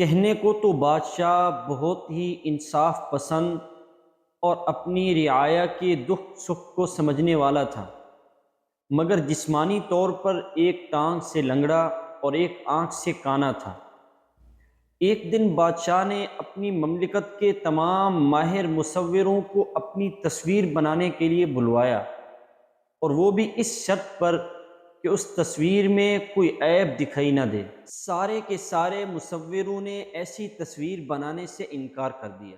کہنے کو تو بادشاہ بہت ہی انصاف پسند اور اپنی رعایا کے دکھ سکھ کو سمجھنے والا تھا، مگر جسمانی طور پر ایک ٹانگ سے لنگڑا اور ایک آنکھ سے کانا تھا۔ ایک دن بادشاہ نے اپنی مملکت کے تمام ماہر مصوروں کو اپنی تصویر بنانے کے لیے بلوایا، اور وہ بھی اس شرط پر کہ اس تصویر میں کوئی عیب دکھائی نہ دے۔ سارے کے سارے مصوروں نے ایسی تصویر بنانے سے انکار کر دیا۔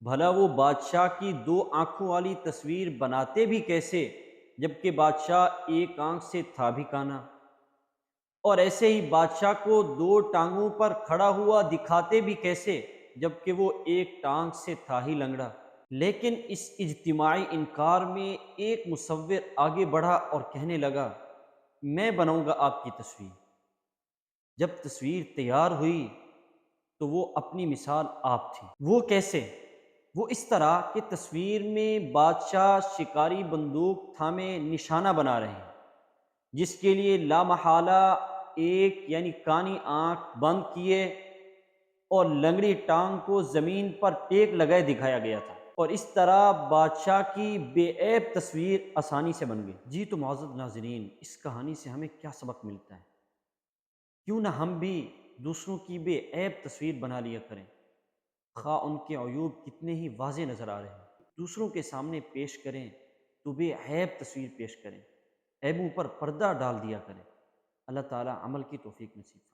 بھلا وہ بادشاہ کی دو آنکھوں والی تصویر بناتے بھی کیسے، جبکہ بادشاہ ایک آنکھ سے تھا بھی کانا؟ اور ایسے ہی بادشاہ کو دو ٹانگوں پر کھڑا ہوا دکھاتے بھی کیسے، جبکہ وہ ایک ٹانگ سے تھا ہی لنگڑا؟ لیکن اس اجتماعی انکار میں ایک مصور آگے بڑھا اور کہنے لگا، میں بناؤں گا آپ کی تصویر۔ جب تصویر تیار ہوئی تو وہ اپنی مثال آپ تھی۔ وہ کیسے؟ وہ اس طرح کہ تصویر میں بادشاہ شکاری بندوق تھامے نشانہ بنا رہے ہیں، جس کے لیے لامحالہ ایک یعنی کانی آنکھ بند کیے اور لنگڑی ٹانگ کو زمین پر ٹیک لگائے دکھایا گیا تھا، اور اس طرح بادشاہ کی بے عیب تصویر آسانی سے بن گئی۔ جی تو معزز ناظرین، اس کہانی سے ہمیں کیا سبق ملتا ہے؟ کیوں نہ ہم بھی دوسروں کی بے عیب تصویر بنا لیا کریں، خواہ ان کے عیوب کتنے ہی واضح نظر آ رہے ہیں۔ دوسروں کے سامنے پیش کریں تو بے عیب تصویر پیش کریں، عیبوں پر پردہ ڈال دیا کریں۔ اللہ تعالیٰ عمل کی توفیق نصیب فرمائے۔